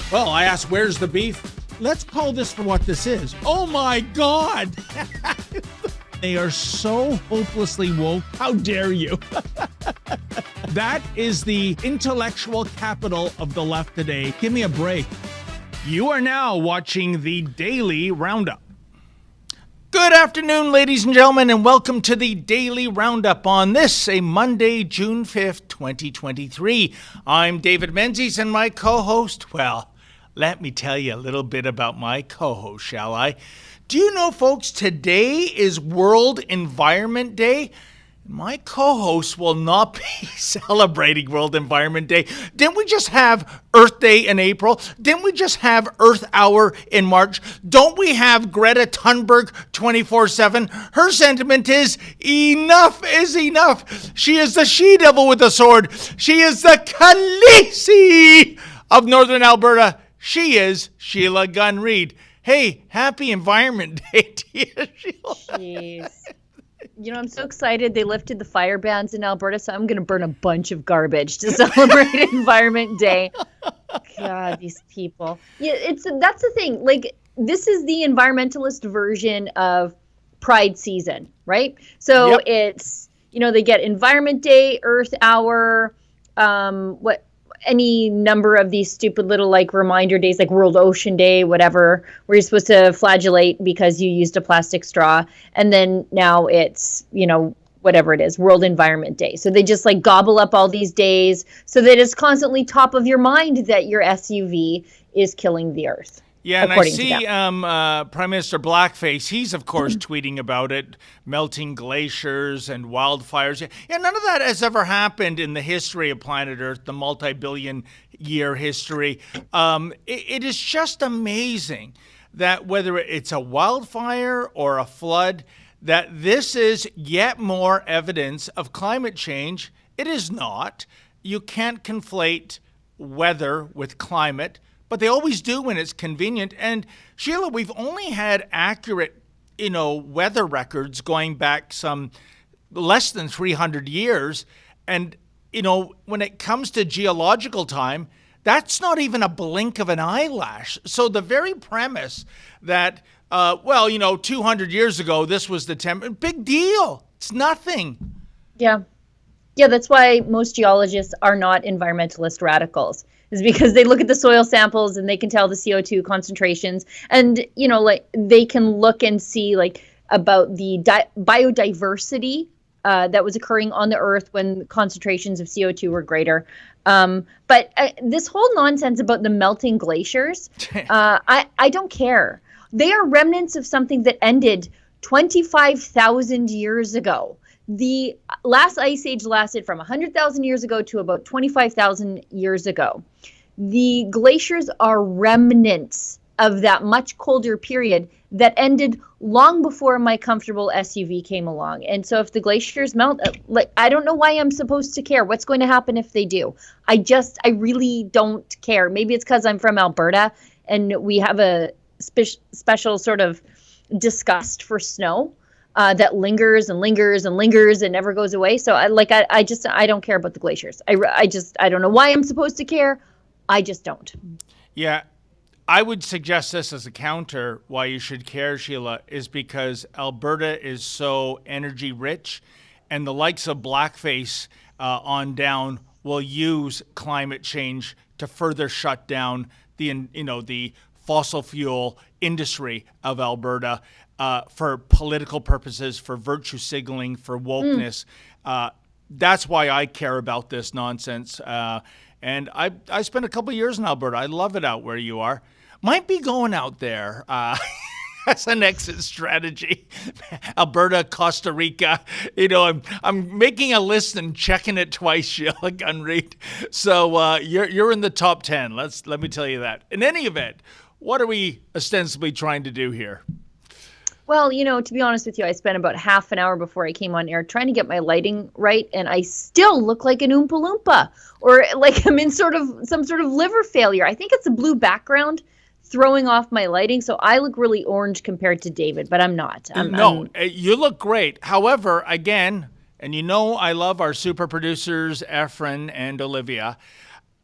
Well, I asked, where's the beef? Let's call this for what this is. Oh my God! They are so hopelessly woke. How dare you? That is the intellectual capital of the left today. Give me a break. You are now watching the Daily Roundup. Good afternoon, ladies and gentlemen, and welcome to the Daily Roundup on this, a Monday, June 5th, 2023. I'm David Menzies, and my co-host, well, let me tell you a little bit about my co-host, shall I? Do you know, folks, today is World Environment Day? My co-host will not be celebrating World Environment Day. Didn't we just have Earth Day in April? Didn't we just have Earth Hour in March? Don't we have Greta Thunberg 24/7? Her sentiment is, enough is enough. She is the she-devil with a sword. She is the Khaleesi of Northern Alberta. She is Sheila Gunn Reid. Hey, happy Environment Day to you, Sheila. Jeez. You know, I'm so excited they lifted the fire bans in Alberta, so I'm going to burn a bunch of garbage to celebrate Environment Day. God, these people. Yeah, that's the thing. Like, this is the environmentalist version of Pride season, right? So It's, you know, they get Environment Day, Earth Hour, any number of these stupid little like reminder days, like World Ocean Day, whatever, where you're supposed to flagellate because you used a plastic straw. And then now it's, you know, whatever it is, World Environment Day. So they just like gobble up all these days so that it's constantly top of your mind that your SUV is killing the earth. Yeah, and I see Prime Minister Blackface, he's, of course, tweeting about it, melting glaciers and wildfires. Yeah, none of that has ever happened in the history of planet Earth, the multi-billion-year history. It is just amazing that whether it's a wildfire or a flood, that this is yet more evidence of climate change. It is not. You can't conflate weather with climate. But they always do when it's convenient. And Sheila, we've only had accurate, weather records going back some less than 300 years. And, when it comes to geological time, that's not even a blink of an eyelash. So the very premise that, 200 years ago, this was the big deal. It's nothing. Yeah. Yeah, that's why most geologists are not environmentalist radicals. Is because they look at the soil samples and they can tell the CO2 concentrations, and they can look and see like about the biodiversity that was occurring on the earth when concentrations of CO2 were greater. But this whole nonsense about the melting glaciers, I don't care. They are remnants of something that ended 25,000 years ago. The last ice age lasted from 100,000 years ago to about 25,000 years ago. The glaciers are remnants of that much colder period that ended long before my comfortable SUV came along. And so if the glaciers melt, I don't know why I'm supposed to care. What's going to happen if they do? I really don't care. Maybe it's because I'm from Alberta and we have a special sort of disgust for snow. That lingers and lingers and lingers and never goes away. So I don't care about the glaciers. I don't know why I'm supposed to care. I just don't. Yeah, I would suggest this as a counter why you should care, Sheila, is because Alberta is so energy rich, and the likes of Blackface on down will use climate change to further shut down the fossil fuel industry of Alberta. For political purposes, for virtue signaling, for wokeness. That's why I care about this nonsense. And I spent a couple of years in Alberta. I love it out where you are. Might be going out there as an exit strategy. Alberta, Costa Rica. I'm making a list and checking it twice, Sheila Gunn Reid. So you're in the top 10. Let me tell you that. In any event, what are we ostensibly trying to do here? Well, to be honest with you, I spent about half an hour before I came on air trying to get my lighting right, and I still look like an Oompa Loompa, or like I'm in some sort of liver failure. I think it's a blue background throwing off my lighting, so I look really orange compared to David, but I'm not. You look great. However, again, and I love our super producers, Efren and Olivia,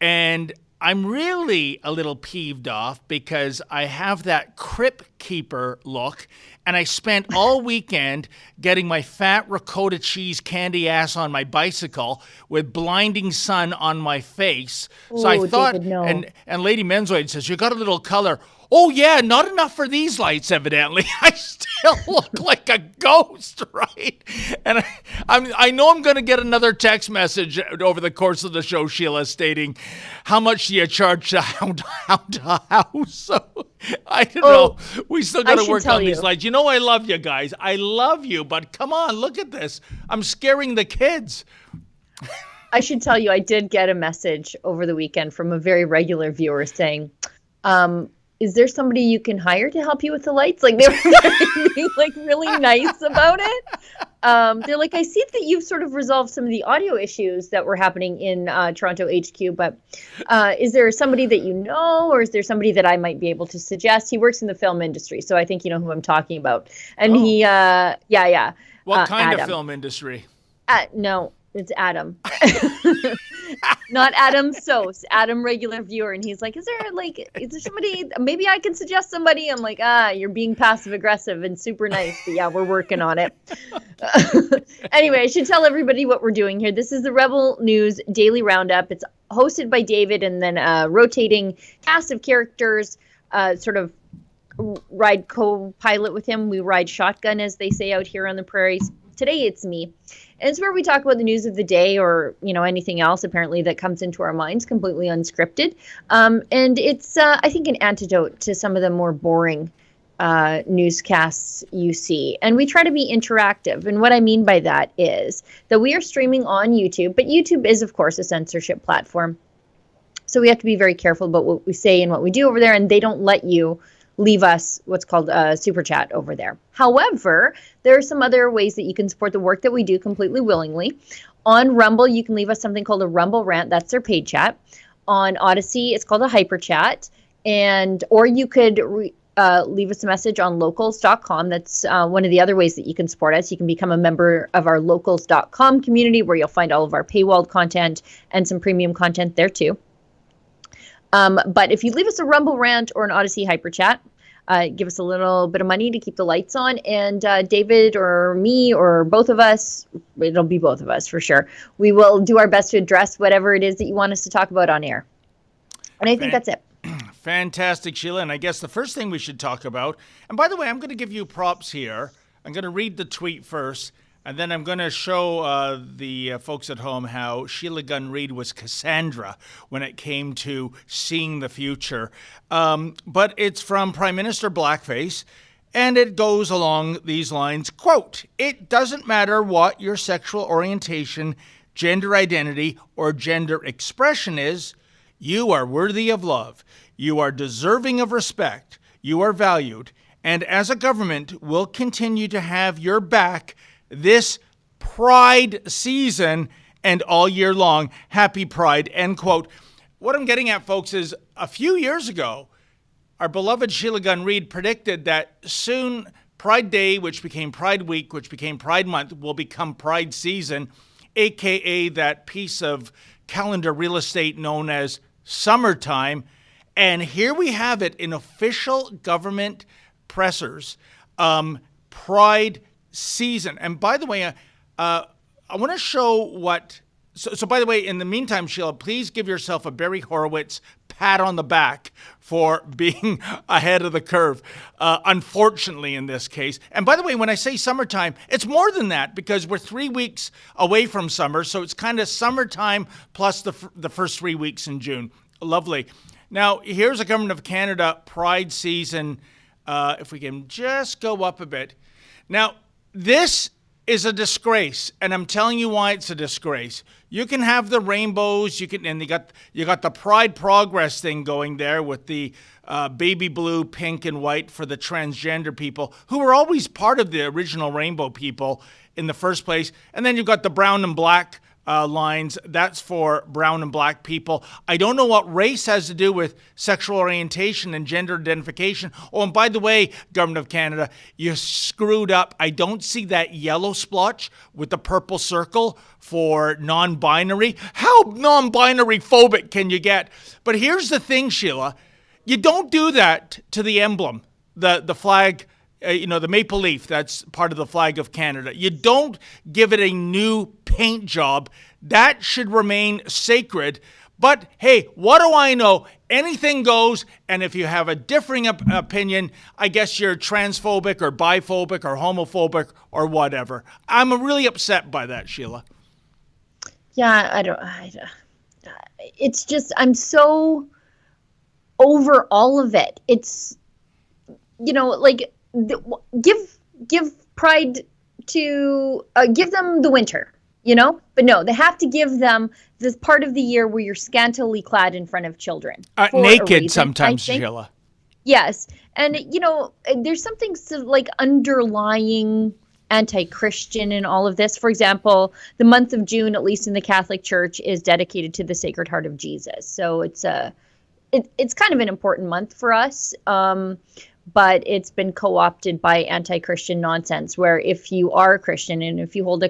and I'm really a little peeved off because I have that crypt keeper look, and I spent all weekend getting my fat ricotta cheese candy ass on my bicycle with blinding sun on my face. So I thought, David, no. and Lady Menzoid says, you got a little color. Oh, yeah, not enough for these lights, evidently. I still look like a ghost, right? And I know I'm going to get another text message over the course of the show, Sheila, stating, how much do you charge to hound a house? So I don't know. We still got to work on these lights. You know, I love you guys. I love you, but come on, look at this. I'm scaring the kids. I should tell you, I did get a message over the weekend from a very regular viewer saying, is there somebody you can hire to help you with the lights? Like, they were being like really nice about it. They're like, I see that you've sort of resolved some of the audio issues that were happening in Toronto HQ, but is there somebody that you know, or is there somebody that I might be able to suggest? He works in the film industry, so I think you know who I'm talking about. And he, yeah. What kind Adam. of film industry? No. It's Adam. Not Adam Sos, Adam regular viewer. And he's like, is there somebody, maybe I can suggest somebody? I'm like, you're being passive aggressive and super nice. But yeah, we're working on it. Anyway, I should tell everybody what we're doing here. This is the Rebel News Daily Roundup. It's hosted by David, and then a rotating cast of characters sort of ride co-pilot with him. We ride shotgun, as they say out here on the prairies. Today it's me. And it's where we talk about the news of the day, or, you know, anything else apparently that comes into our minds, completely unscripted. And it's, I think, an antidote to some of the more boring newscasts you see. And we try to be interactive. And what I mean by that is that we are streaming on YouTube, but YouTube is, of course, a censorship platform. So we have to be very careful about what we say and what we do over there. And they don't let you leave us what's called a super chat over there. However, there are some other ways that you can support the work that we do completely willingly. On Rumble, you can leave us something called a Rumble rant. That's their paid chat. On Odyssey, it's called a hyper chat. Or you could leave us a message on locals.com. That's one of the other ways that you can support us. You can become a member of our locals.com community, where you'll find all of our paywalled content and some premium content there too. But if you leave us a Rumble rant or an Odyssey hyper chat, give us a little bit of money to keep the lights on, and David or me or both of us, it'll be both of us for sure, we will do our best to address whatever it is that you want us to talk about on air. And I think that's it. Fantastic, Sheila. And I guess the first thing we should talk about, and by the way, I'm going to give you props here. I'm going to read the tweet first, and then I'm going to show the folks at home how Sheila Gunn Reid was Cassandra when it came to seeing the future. But it's from Prime Minister Blackface, and it goes along these lines. Quote, "It doesn't matter what your sexual orientation, gender identity, or gender expression is. You are worthy of love. You are deserving of respect. You are valued. And as a government, we'll continue to have your back this Pride season and all year long. Happy Pride," end quote. What I'm getting at, folks, is a few years ago, our beloved Sheila Gunn Reid predicted that soon Pride Day, which became Pride Week, which became Pride Month, will become Pride season, aka that piece of calendar real estate known as summertime. And here we have it in official government pressers, Pride season. And by the way, I want to show what, so by the way, in the meantime, Sheila, please give yourself a Barry Horowitz pat on the back for being ahead of the curve, unfortunately in this case. And by the way, when I say summertime, it's more than that, because we're 3 weeks away from summer, so it's kind of summertime plus the first 3 weeks in June. Lovely. Now, here's a Government of Canada Pride season, if we can just go up a bit. Now, this is a disgrace, and I'm telling you why it's a disgrace. You can have the rainbows, and you got the Pride Progress thing going there with the baby blue, pink, and white for the transgender people, who were always part of the original rainbow people in the first place. And then you've got the brown and black lines. That's for brown and black people. I don't know what race has to do with sexual orientation and gender identification. Oh, and by the way, Government of Canada, you screwed up. I don't see that yellow splotch with the purple circle for non-binary. How non-binary phobic can you get? But here's the thing, Sheila. You don't do that to the emblem, the flag, the maple leaf, that's part of the flag of Canada. You don't give it a new paint job. That should remain sacred. But hey, what do I know? Anything goes. And if you have a differing opinion, I guess you're transphobic or biphobic or homophobic or whatever. I'm really upset by that, Sheila. Yeah, it's just, I'm so over all of it. It's, give pride to, give them the winter, but no, they have to give them this part of the year where you're scantily clad in front of children. Naked sometimes, Sheila. Yes. And, there's something underlying anti-Christian in all of this. For example, the month of June, at least in the Catholic Church, is dedicated to the Sacred Heart of Jesus. So it's kind of an important month for us. But it's been co-opted by anti-Christian nonsense, where if you are a Christian and if you hold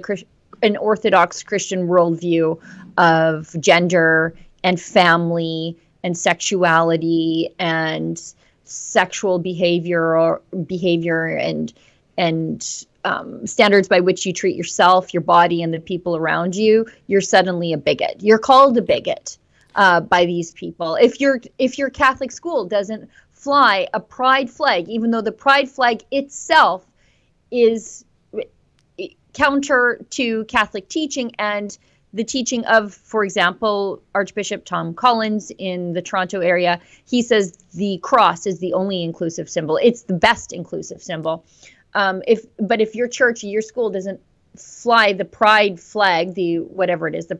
an Orthodox Christian worldview of gender and family and sexuality and sexual behavior and standards by which you treat yourself, your body, and the people around you, you're suddenly a bigot. You're called a bigot by these people. If your Catholic school doesn't fly a pride flag, even though the pride flag itself is counter to Catholic teaching and the teaching of, for example, Archbishop Tom Collins in the Toronto area, he says the cross is the only inclusive symbol. It's the best inclusive symbol. If your church, your school doesn't fly the pride flag, the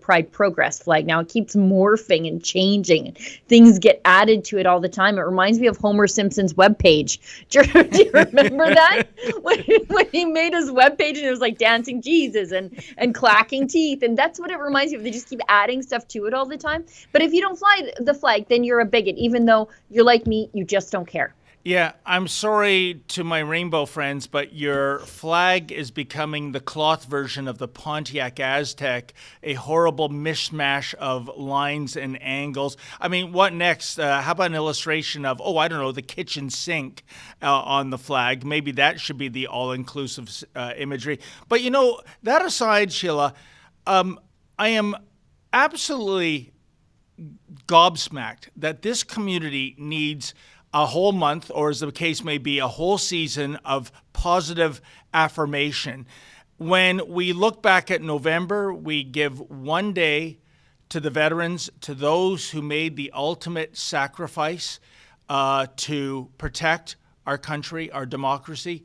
pride progress flag. Now it keeps morphing and changing and things get added to it all the time. It reminds me of Homer Simpson's webpage. Do you remember that? When he made his webpage and it was like dancing Jesus and clacking teeth. And that's what it reminds me of. They just keep adding stuff to it all the time. But if you don't fly the flag, then you're a bigot. Even though you're like me, you just don't care. Yeah, I'm sorry to my rainbow friends, but your flag is becoming the cloth version of the Pontiac Aztec, a horrible mishmash of lines and angles. I mean, what next? How about an illustration of, the kitchen sink on the flag? Maybe that should be the all-inclusive imagery. But, that aside, Sheila, I am absolutely gobsmacked that this community needs a whole month, or as the case may be, a whole season of positive affirmation. When we look back at November, we give one day to the veterans, to those who made the ultimate sacrifice to protect our country, our democracy.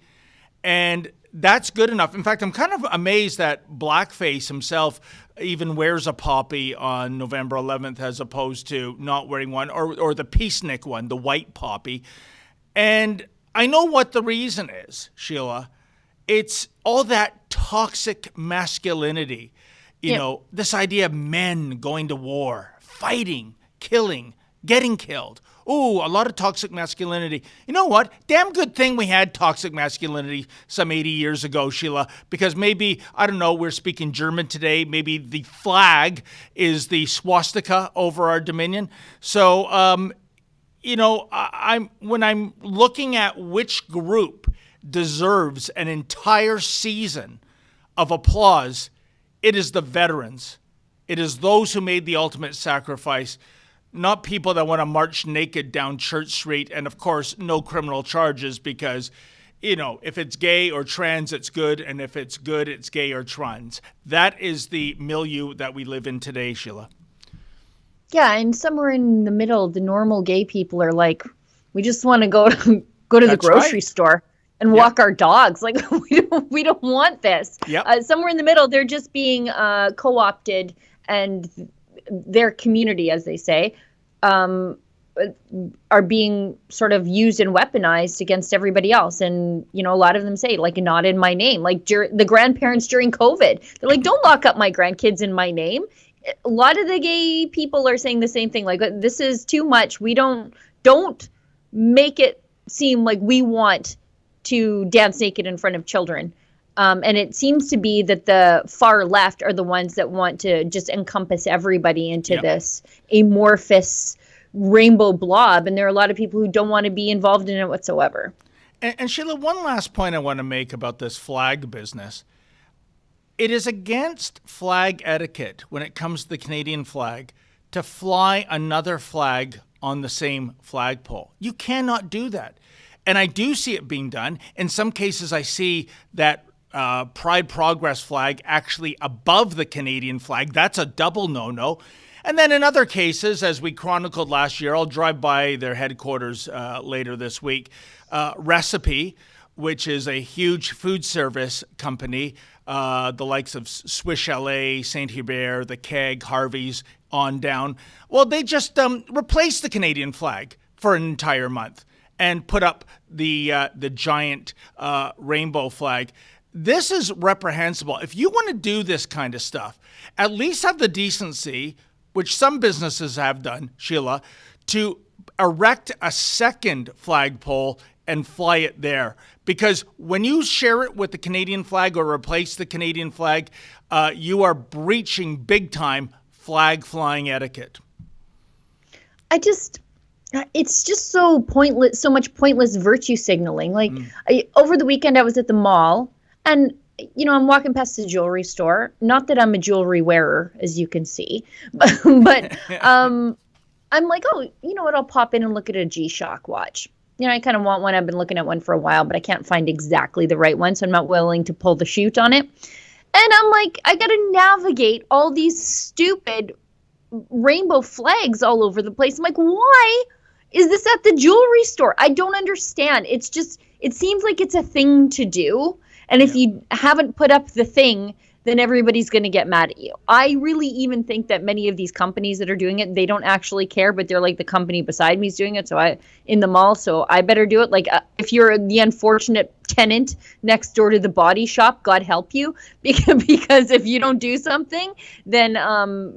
And that's good enough. In fact, I'm kind of amazed that Blackface himself even wears a poppy on November 11th as opposed to not wearing one, or the peacenik one, the white poppy. And I know what the reason is, Sheila. It's all that toxic masculinity. This idea of men going to war, fighting, killing, getting killed. Ooh, a lot of toxic masculinity. You know what? Damn good thing we had toxic masculinity some 80 years ago, Sheila, because maybe, we're speaking German today. Maybe the flag is the swastika over our dominion. So, when I'm looking at which group deserves an entire season of applause, it is the veterans. It is those who made the ultimate sacrifice. Not people that want to march naked down Church Street, and of course, no criminal charges because, if it's gay or trans, it's good, and if it's good, it's gay or trans. That is the milieu that we live in today, Sheila. Yeah, and somewhere in the middle, the normal gay people are like, we just want to go to the grocery store and walk our dogs. Like, we don't want this. Yep. Somewhere in the middle, they're just being co-opted and their community, as they say, are being sort of used and weaponized against everybody else. And, you know, a lot of them say, like, not in my name. Like the grandparents during COVID, they're like, don't lock up my grandkids in my name. A lot of the gay people are saying the same thing. Like, this is too much. We don't make it seem like we want to dance naked in front of children. And it seems to be that the far left are the ones that want to just encompass everybody into this amorphous rainbow blob. And there are a lot of people who don't want to be involved in it whatsoever. And Sheila, one last point I want to make about this flag business. It is against flag etiquette when it comes to the Canadian flag to fly another flag on the same flagpole. You cannot do that. And I do see it being done. In some cases, I see that Pride Progress flag actually above the Canadian flag. That's a double no-no. And then in other cases, as we chronicled last year, I'll drive by their headquarters later this week, Recipe, which is a huge food service company, the likes of Swiss Chalet, Saint Hubert, the Keg, Harvey's, on down. Well, they just replaced the Canadian flag for an entire month and put up the giant rainbow flag. This is reprehensible. If you want to do this kind of stuff, at least have the decency, which some businesses have done, Sheila, to erect a second flagpole and fly it there. Because when you share it with the Canadian flag or replace the Canadian flag, you are breaching big time flag flying etiquette. It's just so pointless, so much pointless virtue signaling. Like over the weekend, I was at the mall and, you know, I'm walking past the jewelry store. Not that I'm a jewelry wearer, as you can see, but I'm like, oh, you know what? I'll pop in and look at a G-Shock watch. You know, I kind of want one. I've been looking at one for a while, but I can't find exactly the right one, so I'm not willing to pull the chute on it. And I'm like, I got to navigate all these stupid rainbow flags all over the place. I'm like, why is this at the jewelry store? I don't understand. It's just, it seems like it's a thing to do. And if you haven't put up the thing, then everybody's going to get mad at you. I really even think that many of these companies that are doing it, they don't actually care, but they're like, the company beside me is doing it, so in the mall, so I better do it. Like, if you're the unfortunate tenant next door to the body shop, God help you, because if you don't do something, then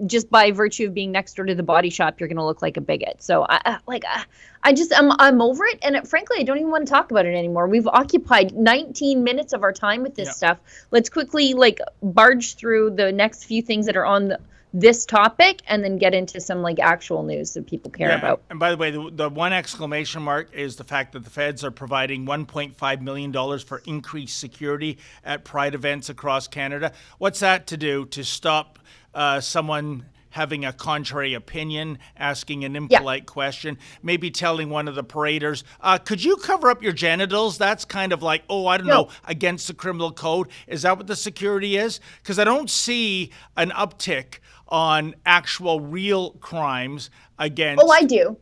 just by virtue of being next door to the body shop, you're going to look like a bigot. So I'm over it, and frankly, I don't even want to talk about it anymore. We've occupied 19 minutes of our time with this stuff. Let's quickly barge through the next few things that are on this topic, and then get into some actual news that people care about. And by the way, the one exclamation mark is the fact that the feds are providing $1.5 million for increased security at Pride events across Canada. What's that to do? To stop someone having a contrary opinion, asking an impolite question, maybe telling one of the paraders, could you cover up your genitals? That's kind of like, against the criminal code. Is that what the security is? Because I don't see an uptick on actual real crimes against... Oh, I do.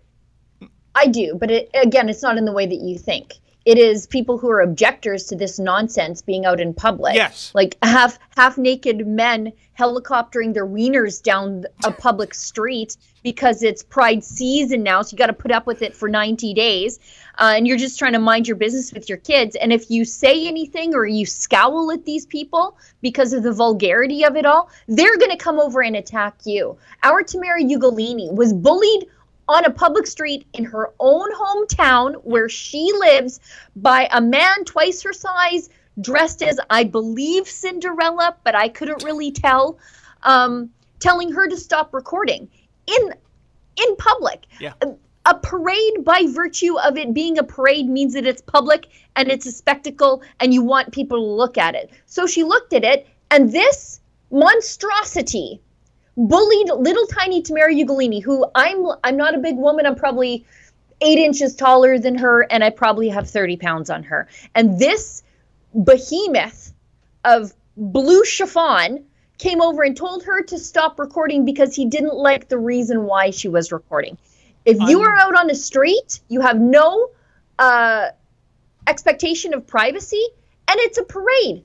But it's not in the way that you think. It is people who are objectors to this nonsense being out in public. Yes. Like half naked men helicoptering their wieners down a public street because it's Pride season now, so you got to put up with it for 90 days. And you're just trying to mind your business with your kids. And if you say anything or you scowl at these people because of the vulgarity of it all, they're going to come over and attack you. Our Tamara Ugolini was bullied on a public street in her own hometown where she lives by a man twice her size, dressed as, I believe, Cinderella, but I couldn't really tell, telling her to stop recording in public. Yeah. A parade, by virtue of it being a parade, means that it's public and it's a spectacle and you want people to look at it. So she looked at it, and this monstrosity bullied little tiny Tamara Ugolini, who I'm not a big woman. I'm probably 8 inches taller than her, and I probably have 30 pounds on her. And this behemoth of blue chiffon came over and told her to stop recording because he didn't like the reason why she was recording. If you are out on the street, you have no expectation of privacy, and it's a parade.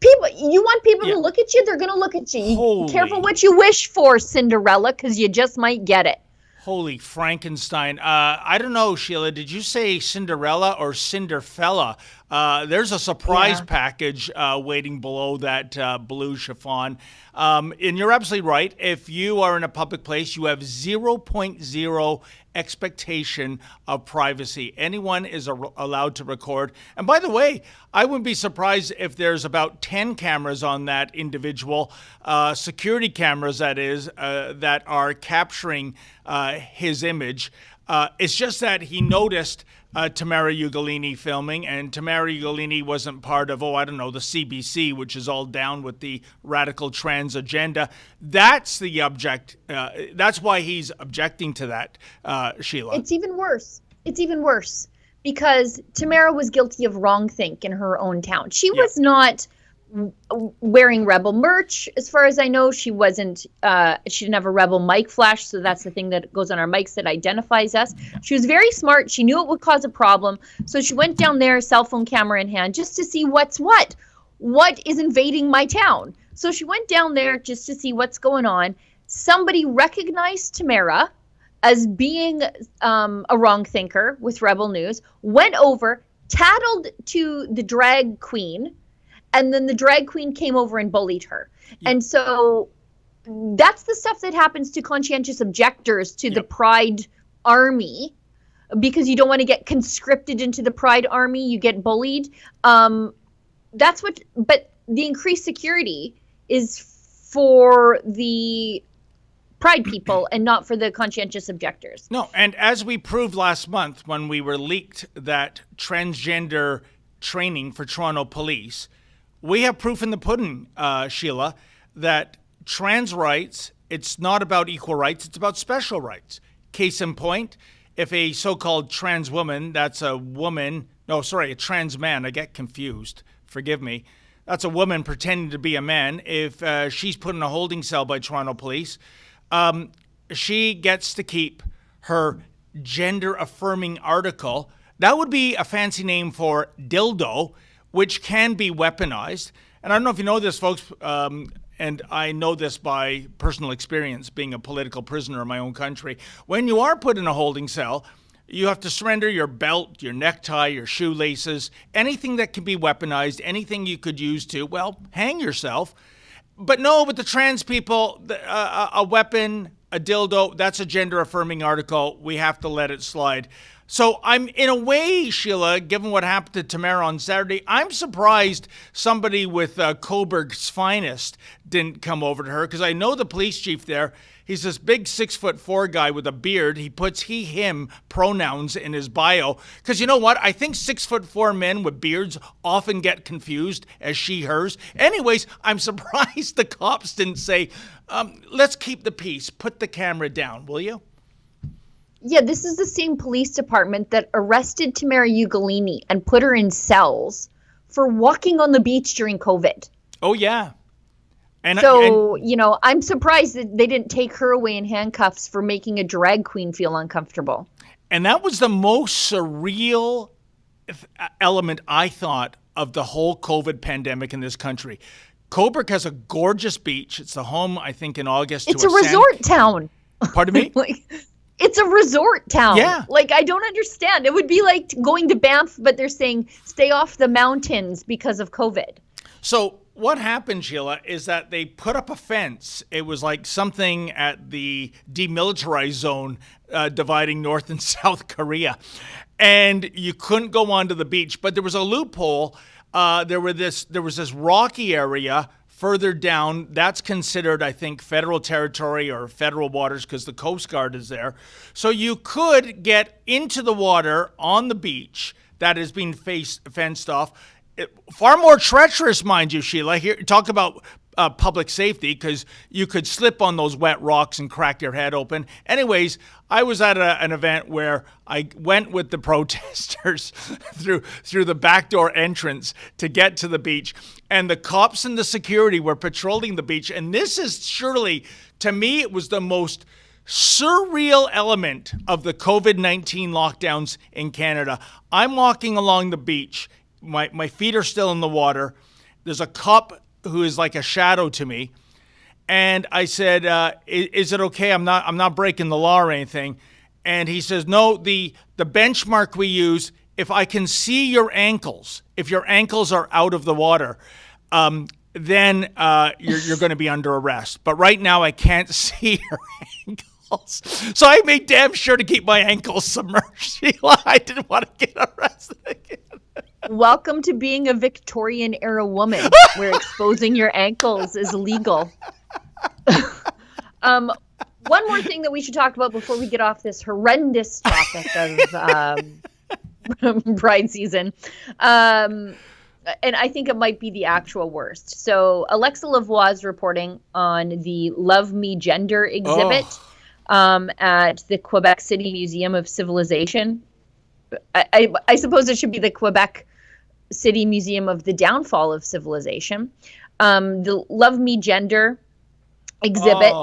You want people to look at you, they're going to look at you. Careful what you wish for, Cinderella, because you just might get it. Holy Frankenstein. I don't know, Sheila, did you say Cinderella or Cinderfella? There's a surprise package waiting below that blue chiffon. And you're absolutely right. If you are in a public place, you have zero point zero expectation of privacy. Anyone is allowed to record. And by the way, I wouldn't be surprised if there's about 10 cameras on that individual, security cameras that is, that are capturing his image. It's just that he noticed Tamara Ugolini filming, and Tamara Ugolini wasn't part of, the CBC, which is all down with the radical trans agenda. That's the object. That's why he's objecting to that, Sheila. It's even worse. Because Tamara was guilty of wrongthink in her own town. She was not wearing rebel merch, as far as I know. She wasn't. She didn't have a rebel mic flash, so that's the thing that goes on our mics that identifies us. She was very smart. She knew it would cause a problem, so she went down there, cell phone camera in hand, just to see what is invading my town. So she went down there just to see what's going on. Somebody recognized Tamara as being a wrong thinker with Rebel News, went over, tattled to the drag queen, and then the drag queen came over and bullied her. And so that's the stuff that happens to conscientious objectors to the Pride Army, because you don't want to get conscripted into the Pride Army, you get bullied. But the increased security is for the Pride people and not for the conscientious objectors. No, and as we proved last month when we were leaked that transgender training for Toronto police, we have proof in the pudding, Sheila, that trans rights, it's not about equal rights, it's about special rights. Case in point, if a so-called trans woman, a trans man, I get confused, forgive me, that's a woman pretending to be a man, if she's put in a holding cell by Toronto police, she gets to keep her gender-affirming article. That would be a fancy name for dildo, which can be weaponized. And I don't know if you know this, folks, and I know this by personal experience, being a political prisoner in my own country. When you are put in a holding cell, you have to surrender your belt, your necktie, your shoelaces, anything that can be weaponized, anything you could use to, hang yourself. But no, with the trans people, a weapon, a dildo, that's a gender-affirming article. We have to let it slide. So I'm, in a way, Sheila, given what happened to Tamara on Saturday, I'm surprised somebody with Coburg's finest didn't come over to her, because I know the police chief there. He's this big 6'4" guy with a beard. He puts he, him pronouns in his bio. Because you know what? I think 6'4" men with beards often get confused as she, hers. Anyways, I'm surprised the cops didn't say, let's keep the peace. Put the camera down, will you? Yeah, this is the same police department that arrested Tamara Ugolini and put her in cells for walking on the beach during COVID. Oh, yeah. And I'm surprised that they didn't take her away in handcuffs for making a drag queen feel uncomfortable. And that was the most surreal element, I thought, of the whole COVID pandemic in this country. Coburg has a gorgeous beach. It's the home, I think, in August. It's a resort town. Pardon me? It's a resort town. Yeah. I don't understand. It would be like going to Banff, but they're saying stay off the mountains because of COVID. So what happened, Sheila, is that they put up a fence. It was like something at the demilitarized zone dividing North and South Korea. And you couldn't go onto the beach, but there was a loophole. There was this rocky area further down. That's considered, I think, federal territory or federal waters because the Coast Guard is there. So you could get into the water on the beach that is being fenced off. Far more treacherous, mind you, Sheila. Here, talk about public safety, because you could slip on those wet rocks and crack your head open. Anyways, I was at an event where I went with the protesters through the backdoor entrance to get to the beach, and the cops and the security were patrolling the beach. And this is surely, to me, it was the most surreal element of the COVID-19 lockdowns in Canada. I'm walking along the beach. My feet are still in the water. There's a cop who is like a shadow to me. And I said, is it okay? I'm not breaking the law or anything. And he says, no, the benchmark we use, if I can see your ankles, if your ankles are out of the water, then you're going to be under arrest. But right now I can't see your ankles. So I made damn sure to keep my ankles submerged, Sheila. I didn't want to get arrested again. Welcome to being a Victorian era woman where exposing your ankles is legal. One more thing that we should talk about before we get off this horrendous topic of Pride season. And I think it might be the actual worst. So Alexa Lavoie's reporting on the Love Me Gender exhibit at the Quebec City Museum of Civilization. I suppose it should be the Quebec City Museum of the Downfall of Civilization. The Love Me Gender exhibit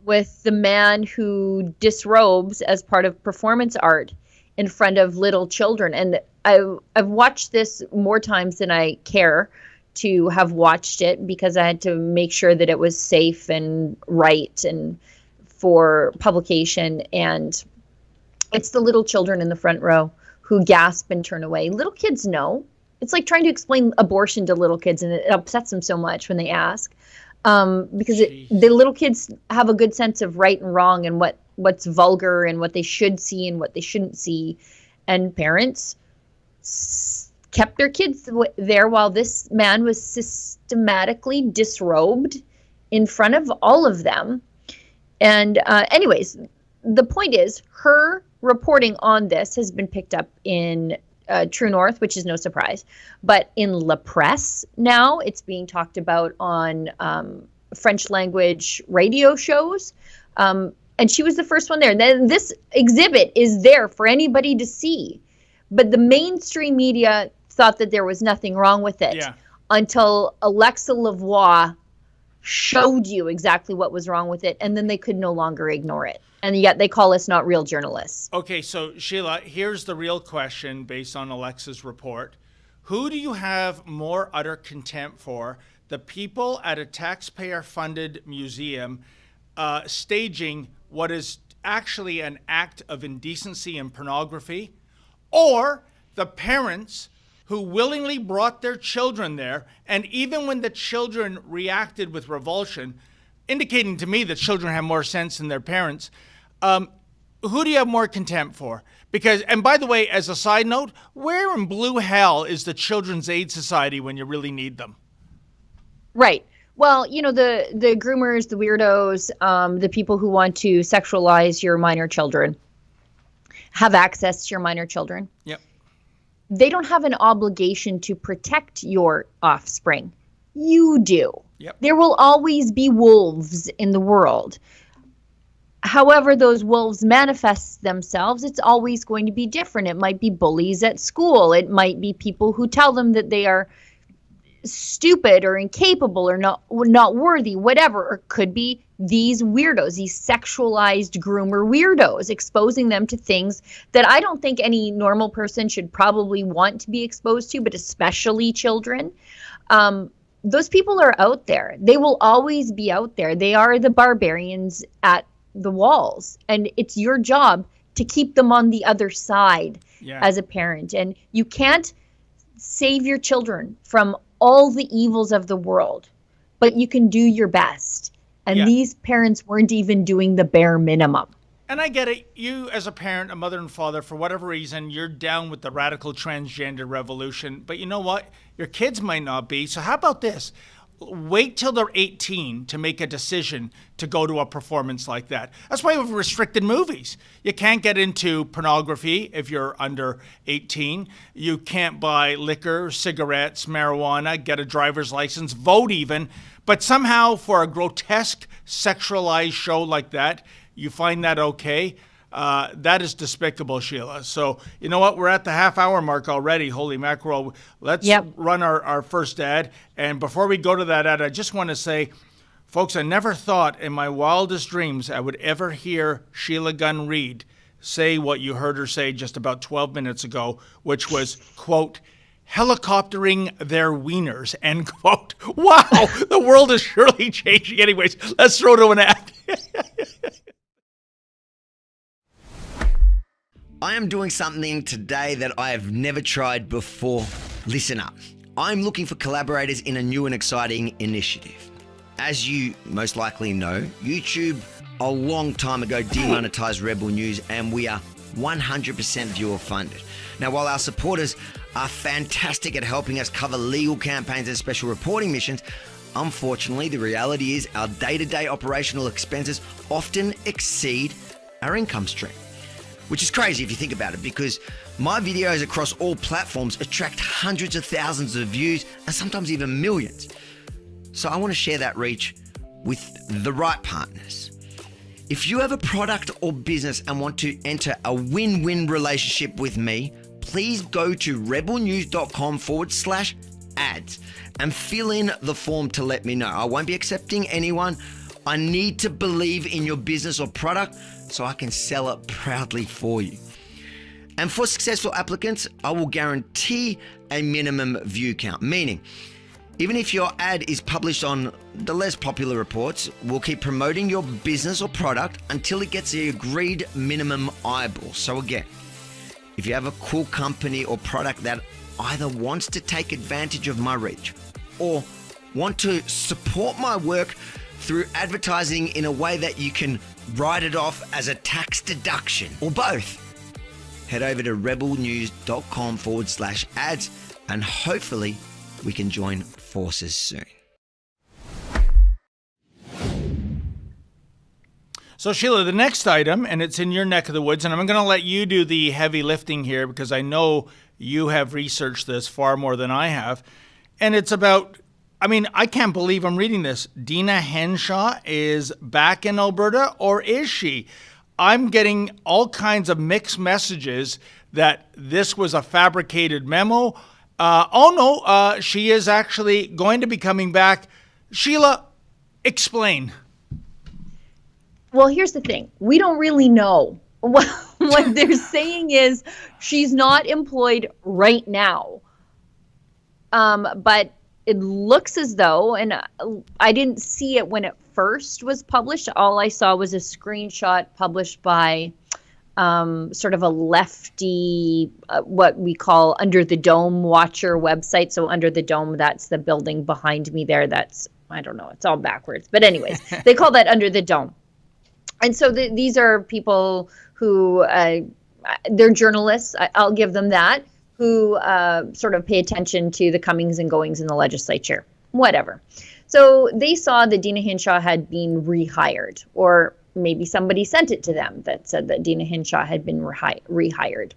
with the man who disrobes as part of performance art in front of little children. And I've watched this more times than I care to have watched it, because I had to make sure that it was safe and right and for publication. And it's the little children in the front row who gasp and turn away. Little kids know. It's like trying to explain abortion to little kids, and it upsets them so much when they ask. Because the little kids have a good sense of right and wrong and what's vulgar and what they should see and what they shouldn't see. And parents kept their kids there while this man was systematically disrobed in front of all of them. And anyways, the point is, her reporting on this has been picked up in True North, which is no surprise. But in La Presse now, it's being talked about on French language radio shows. And she was the first one there. And then this exhibit is there for anybody to see. But the mainstream media thought that there was nothing wrong with it until Alexa Lavoie showed you exactly what was wrong with it. And then they could no longer ignore it. And yet they call us not real journalists. Okay, so Sheila, here's the real question based on Alexa's report. Who do you have more utter contempt for? The people at a taxpayer-funded museum staging what is actually an act of indecency and pornography, or the parents who willingly brought their children there, and even when the children reacted with revulsion, indicating to me that children have more sense than their parents, who do you have more contempt for? Because, and by the way, as a side note, where in blue hell is the Children's Aid Society when you really need them? Right. Well, you know, the groomers, the weirdos, the people who want to sexualize your minor children, have access to your minor children. Yep. They don't have an obligation to protect your offspring. You do. Yep. There will always be wolves in the world. However those wolves manifest themselves, it's always going to be different. It might be bullies at school. It might be people who tell them that they are stupid or incapable or not worthy, whatever. Or it could be these weirdos, these sexualized groomer weirdos, exposing them to things that I don't think any normal person should probably want to be exposed to, but especially children. Those people are out there. They will always be out there. They are the barbarians at the walls, and it's your job to keep them on the other side as a parent. And you can't save your children from all the evils of the world, but you can do your best. And these parents weren't even doing the bare minimum. And I get it. You, as a parent, a mother and father, for whatever reason, you're down with the radical transgender revolution. But you know what? Your kids might not be. So how about this? Wait till they're 18 to make a decision to go to a performance like that. That's why we've restricted movies. You can't get into pornography if you're under 18. You can't buy liquor, cigarettes, marijuana, get a driver's license, vote even. But somehow for a grotesque sexualized show like that, you find that okay? That is despicable, Sheila. So, you know what? We're at the half-hour mark already. Holy mackerel. Let's run our first ad. And before we go to that ad, I just want to say, folks, I never thought in my wildest dreams I would ever hear Sheila Gunn Reid say what you heard her say just about 12 minutes ago, which was, quote, helicoptering their wieners, end quote. Wow, the world is surely changing. Anyways, let's throw to an ad. I am doing something today that I have never tried before. Listen up. I'm looking for collaborators in a new and exciting initiative. As you most likely know, YouTube a long time ago demonetized Rebel News, and we are 100% viewer funded. Now, while our supporters are fantastic at helping us cover legal campaigns and special reporting missions, unfortunately, the reality is our day-to-day operational expenses often exceed our income stream. Which is crazy if you think about it, because my videos across all platforms attract hundreds of thousands of views and sometimes even millions. So I want to share that reach with the right partners. If you have a product or business and want to enter a win-win relationship with me, please go to rebelnews.com/ads and fill in the form to let me know. I won't be accepting anyone. I need to believe in your business or product so I can sell it proudly for you. And for successful applicants, I will guarantee a minimum view count, meaning even if your ad is published on the less popular reports, we'll keep promoting your business or product until it gets the agreed minimum eyeball. So again, if you have a cool company or product that either wants to take advantage of my reach or want to support my work through advertising in a way that you can write it off as a tax deduction, or both, head over to rebelnews.com/ads and hopefully we can join forces soon. So Sheila, the next item, and it's in your neck of the woods, and I'm going to let you do the heavy lifting here because I know you have researched this far more than I have. And it's about, I mean, I can't believe I'm reading this. Dina Hinshaw is back in Alberta, or is she? I'm getting all kinds of mixed messages that this was a fabricated memo. She is actually going to be coming back. Sheila, explain. Well, here's the thing. We don't really know. What they're saying is she's not employed right now. But it looks as though, and I didn't see it when it first was published. All I saw was a screenshot published by sort of a lefty, what we call Under the Dome Watcher website. So Under the Dome, that's the building behind me there. That's, I don't know, it's all backwards. But anyways, they call that Under the Dome. And so these are people who, they're journalists, I'll give them that, who sort of pay attention to the comings and goings in the legislature, whatever. So they saw that Dina Hinshaw had been rehired, or maybe somebody sent it to them that said that Dina Hinshaw had been rehired.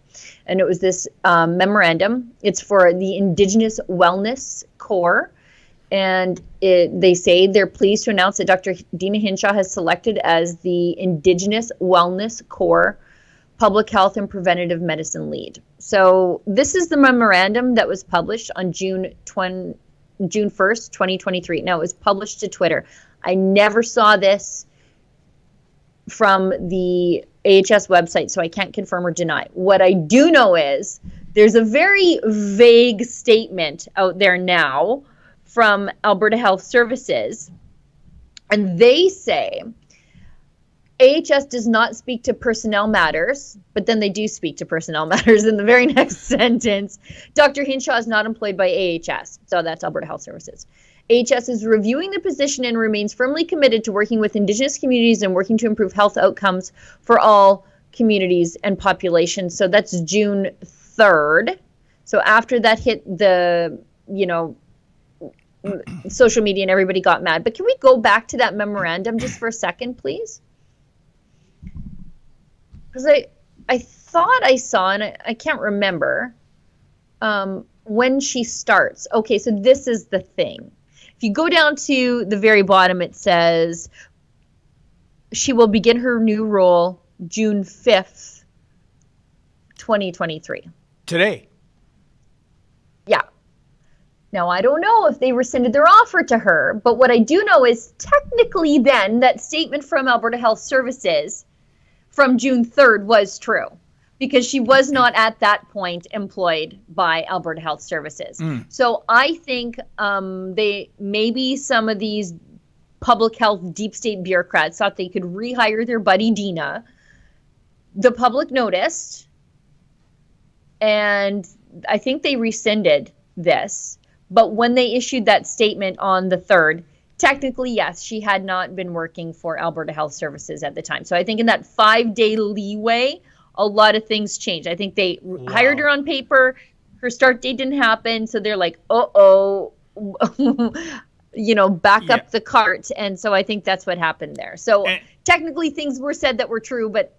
And it was this memorandum. It's for the Indigenous Wellness Corps. And they say they're pleased to announce that Dr. Dina Hinshaw has selected as the Indigenous Wellness Corps Public Health and Preventative Medicine Lead. So this is the memorandum that was published on June 1st, 2023. Now, it was published to Twitter. I never saw this from the AHS website, so I can't confirm or deny. What I do know is there's a very vague statement out there now from Alberta Health Services, and they say AHS does not speak to personnel matters, but then they do speak to personnel matters in the very next sentence. Dr. Hinshaw is not employed by AHS, so that's Alberta Health Services. AHS is reviewing the position and remains firmly committed to working with Indigenous communities and working to improve health outcomes for all communities and populations. So that's June 3rd. So after that hit the, social media and everybody got mad. But can we go back to that memorandum just for a second, please? Because I thought I saw, and I can't remember, when she starts. Okay, so this is the thing. If you go down to the very bottom, it says she will begin her new role June 5th, 2023. Today. Yeah. Now, I don't know if they rescinded their offer to her, but what I do know is technically then that statement from Alberta Health Services from June 3rd was true, because she was not at that point employed by Alberta Health Services. So I think maybe some of these public health deep state bureaucrats thought they could rehire their buddy Dina. The public noticed, and I think they rescinded this. But when they issued that statement on the 3rd, technically, yes, she had not been working for Alberta Health Services at the time. So I think in that 5-day leeway, a lot of things changed. I think they hired her on paper. Her start date didn't happen. So they're like, back up the cart. And so I think that's what happened there. So technically things were said that were true, but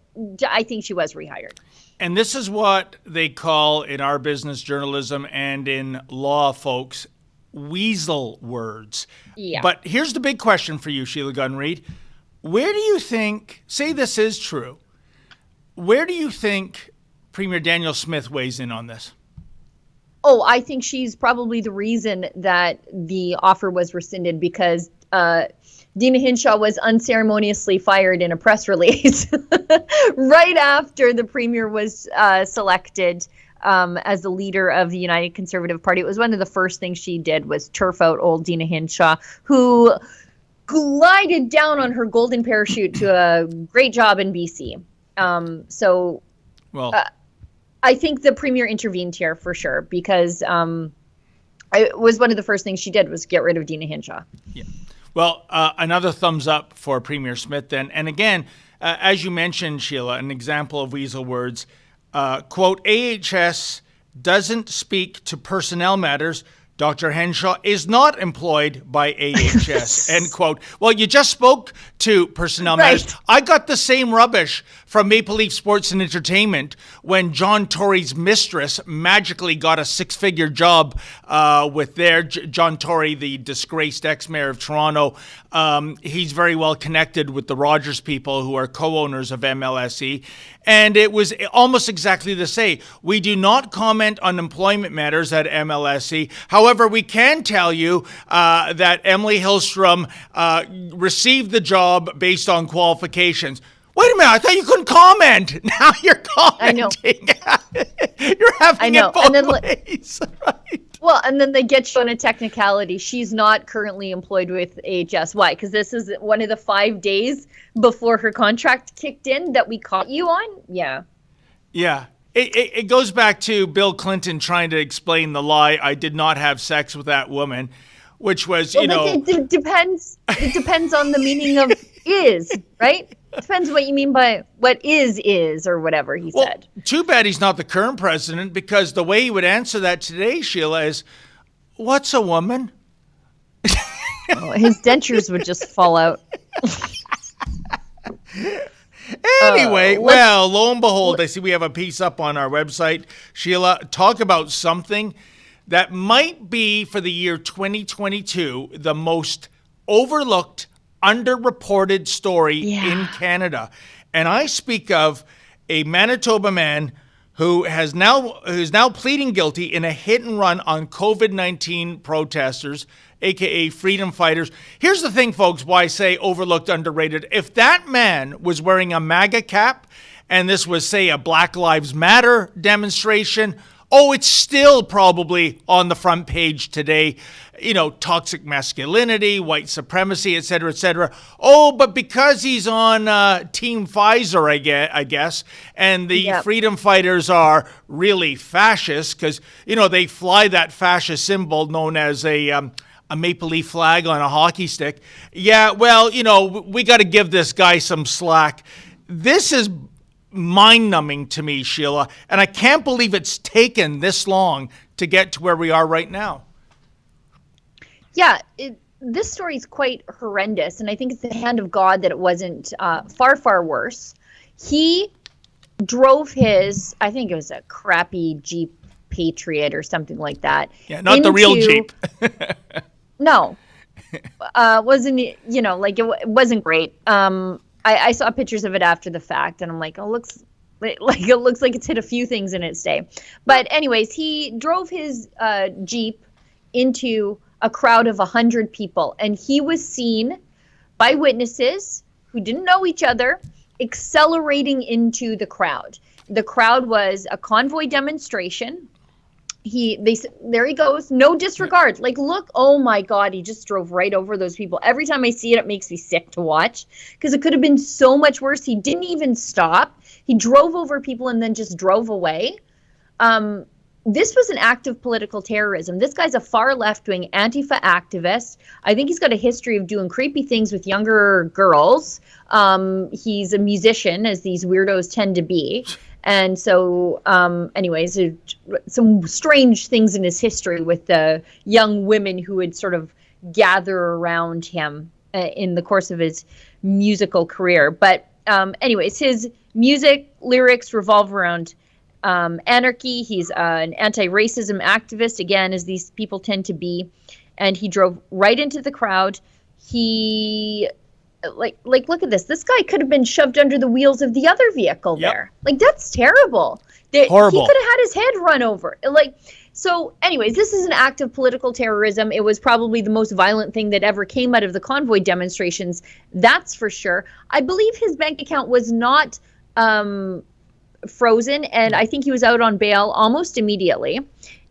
I think she was rehired. And this is what they call in our business journalism and in law, folks, weasel words. Yeah. But here's the big question for you, Sheila Gunn-Reid. Where do you think, say this is true, where do you think Premier Danielle Smith weighs in on this? Oh, I think she's probably the reason that the offer was rescinded, because Dina Hinshaw was unceremoniously fired in a press release right after the premier was selected as the leader of the United Conservative Party. It was one of the first things she did was turf out old Dina Hinshaw, who glided down on her golden parachute to a great job in BC. I think the premier intervened here for sure, because it was one of the first things she did was get rid of Dina Hinshaw. Yeah. Well, another thumbs up for Premier Smith then. And again, as you mentioned, Sheila, an example of weasel words, quote, AHS doesn't speak to personnel matters. Dr. Hinshaw is not employed by AHS, end quote. Well, you just spoke to personnel matters. I got the same rubbish from Maple Leaf Sports and Entertainment when John Tory's mistress magically got a 6-figure job with John Tory, the disgraced ex-mayor of Toronto. He's very well connected with the Rogers people, who are co-owners of MLSE. And it was almost exactly the same. We do not comment on employment matters at MLSE. However, we can tell you that Emily Hillstrom received the job based on qualifications. Wait a minute, I thought you couldn't comment. Now you're commenting. I know. You're having it both ways. Right. Well, and then they get you on a technicality. She's not currently employed with AHS. Why? Because this is one of the 5 days before her contract kicked in that we caught you on? Yeah. Yeah. It goes back to Bill Clinton trying to explain the lie, I did not have sex with that woman, which was, It depends. It depends on the meaning of is, right? It depends what you mean by what is, or whatever he said. Too bad he's not the current president, because the way he would answer that today, Sheila, is, what's a woman? His dentures would just fall out. Anyway, lo and behold, I see we have a piece up on our website. Sheila, talk about something that might be, for the year 2022, the most overlooked, underreported story in Canada. And I speak of a Manitoba man who is now pleading guilty in a hit and run on COVID-19 protesters, aka freedom fighters. Here's the thing, folks, why I say overlooked, underrated. If that man was wearing a MAGA cap and this was, say, a Black Lives Matter demonstration, it's still probably on the front page today. Toxic masculinity, white supremacy, et cetera, et cetera. But because he's on Team Pfizer, I guess, and the freedom fighters are really fascist because, they fly that fascist symbol known as a maple leaf flag on a hockey stick. Yeah, well, we got to give this guy some slack. This is mind-numbing to me, Sheila, and I can't believe it's taken this long to get to where we are right now. Yeah, this story is quite horrendous, and I think it's the hand of God that it wasn't far, far worse. He drove his, I think it was a crappy Jeep Patriot or something like that. Yeah, not the real Jeep. No. Wasn't, it wasn't great. I saw pictures of it after the fact, and I'm like, it looks like it's hit a few things in its day. But anyways, he drove his Jeep into a crowd of 100 people, and he was seen by witnesses who didn't know each other accelerating into the crowd. The crowd was a convoy demonstration. There he goes, no disregard. Like, look, oh my God, he just drove right over those people. Every time I see it, it makes me sick to watch because it could have been so much worse. He didn't even stop. He drove over people and then just drove away. This was an act of political terrorism. This guy's a far left-wing Antifa activist. I think he's got a history of doing creepy things with younger girls. He's a musician, as these weirdos tend to be. And so, anyways, some strange things in his history with the young women who would sort of gather around him in the course of his musical career. But anyways, his music lyrics revolve around anarchy. He's an anti-racism activist, again, as these people tend to be. And he drove right into the crowd. He... Like, look at this. This guy could have been shoved under the wheels of the other vehicle there. Like, that's terrible. Horrible. He could have had his head run over. Like, so anyways, this is an act of political terrorism. It was probably the most violent thing that ever came out of the convoy demonstrations. That's for sure. I believe his bank account was not frozen, and I think he was out on bail almost immediately.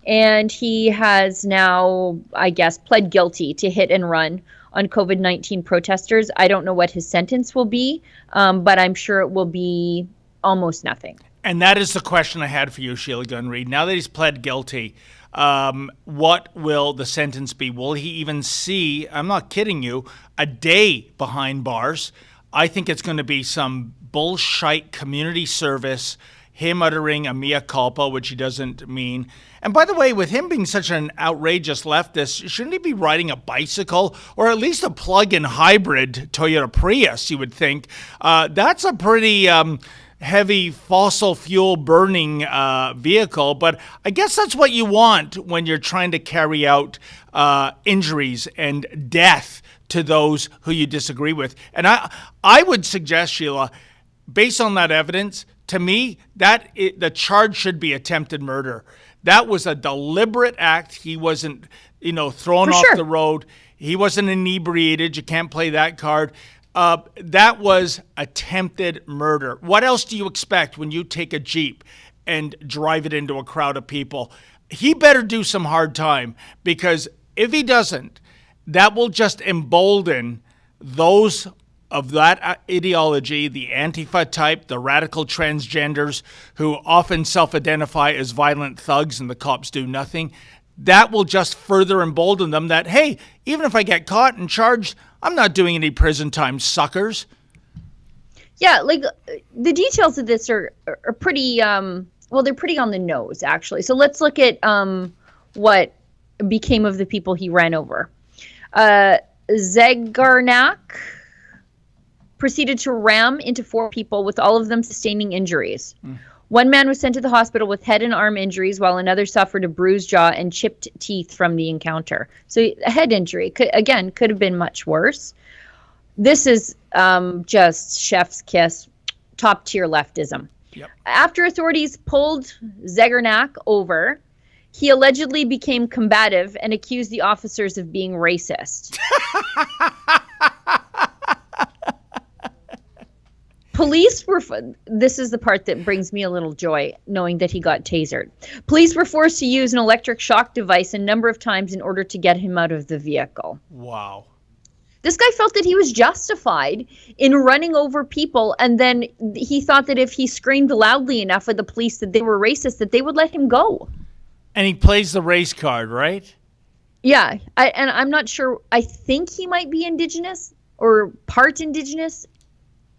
And he has now, I guess, pled guilty to hit and run on COVID-19 protesters. I don't know what his sentence will be, but I'm sure it will be almost nothing. And that is the question I had for you, Sheila Gunn Reid. Now that he's pled guilty, what will the sentence be? Will he even see, I'm not kidding you, a day behind bars? I think it's going to be some bullshit community service, him uttering a mea culpa, which he doesn't mean. And by the way, with him being such an outrageous leftist, shouldn't he be riding a bicycle or at least a plug-in hybrid Toyota Prius, you would think? That's a pretty heavy fossil fuel burning vehicle, but I guess that's what you want when you're trying to carry out injuries and death to those who you disagree with. And I would suggest, Sheila, based on that evidence, to me, the charge should be attempted murder. That was a deliberate act. He wasn't, thrown off the road. He wasn't inebriated. You can't play that card. That was attempted murder. What else do you expect when you take a Jeep and drive it into a crowd of people? He better do some hard time, because if he doesn't, that will just embolden those of that ideology, the Antifa type, the radical transgenders who often self-identify as violent thugs and the cops do nothing. That will just further embolden them that, hey, even if I get caught and charged, I'm not doing any prison time, suckers. Yeah, like the details of this are pretty, they're pretty on the nose, actually. So let's look at what became of the people he ran over. Zegarnak proceeded to ram into 4 people, with all of them sustaining injuries. One man was sent to the hospital with head and arm injuries, while another suffered a bruised jaw and chipped teeth from the encounter. So a head injury, could have been much worse. This is just chef's kiss, top tier leftism. Yep. After authorities pulled Zegarnak over, he allegedly became combative and accused the officers of being racist. Police were, this is the part that brings me a little joy, knowing that he got tasered. Police were forced to use an electric shock device a number of times in order to get him out of the vehicle. Wow. This guy felt that he was justified in running over people, and then he thought that if he screamed loudly enough at the police that they were racist, that they would let him go. And he plays the race card, right? Yeah, and I'm not sure. I think he might be Indigenous or part Indigenous.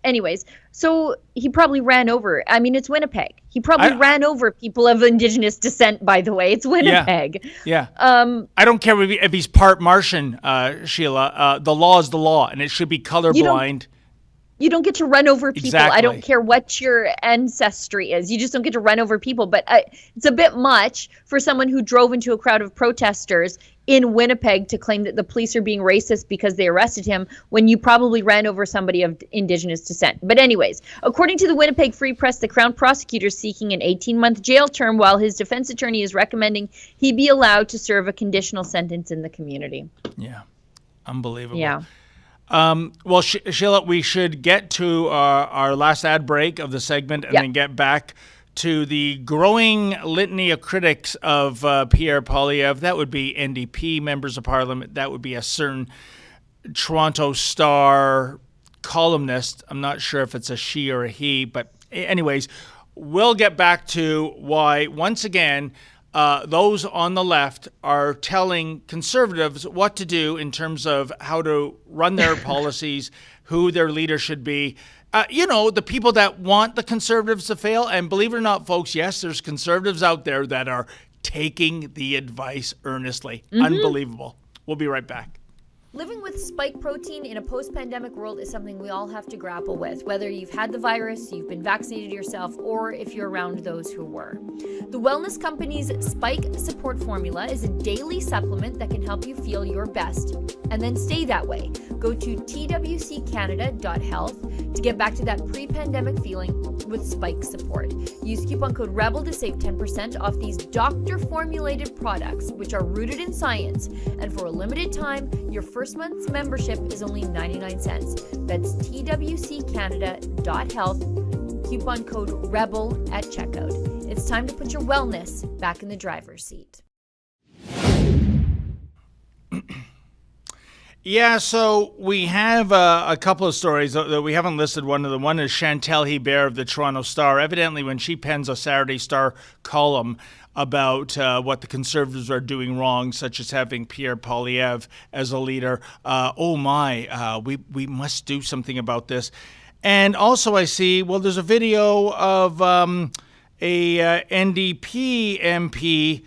Anyways, so he probably ran over. I mean, it's Winnipeg. He probably ran over people of Indigenous descent, by the way. It's Winnipeg. Yeah. I don't care if he's part Martian, Sheila. The law is the law, and it should be colorblind. You don't get to run over people. Exactly. I don't care what your ancestry is. You just don't get to run over people. But it's a bit much for someone who drove into a crowd of protesters in Winnipeg to claim that the police are being racist because they arrested him when you probably ran over somebody of Indigenous descent. But anyways, according to the Winnipeg Free Press, the Crown prosecutor is seeking an 18-month jail term, while his defense attorney is recommending he be allowed to serve a conditional sentence in the community. Yeah. Unbelievable. Yeah. Well, Sheila, we should get to our last ad break of the segment and then get back to the growing litany of critics of Pierre Poilievre. That would be NDP members of Parliament. That would be a certain Toronto Star columnist. I'm not sure if it's a she or a he, but anyways, we'll get back to why, once again, those on the left are telling Conservatives what to do in terms of how to run their policies, who their leader should be. The people that want the Conservatives to fail. And believe it or not, folks, yes, there's Conservatives out there that are taking the advice earnestly. Unbelievable. We'll be right back. Living with spike protein in a post-pandemic world is something we all have to grapple with, whether you've had the virus, you've been vaccinated yourself, or if you're around those who were. The wellness company's Spike Support Formula is a daily supplement that can help you feel your best, and then stay that way. Go to twccanada.health to get back to that pre-pandemic feeling with Spike Support. Use coupon code REBEL to save 10% off these doctor-formulated products, which are rooted in science, and for a limited time, your first month's membership is only 99 cents. That's twccanada.health, coupon code REBEL at checkout. It's time to put your wellness back in the driver's seat. Yeah, so we have a couple of stories that we haven't listed. One is Chantal Hebert of the Toronto Star. Evidently, when she pens a Saturday Star column about what the Conservatives are doing wrong, such as having Pierre Poilievre as a leader, we must do something about this. And also I see, there's a video of a NDP MP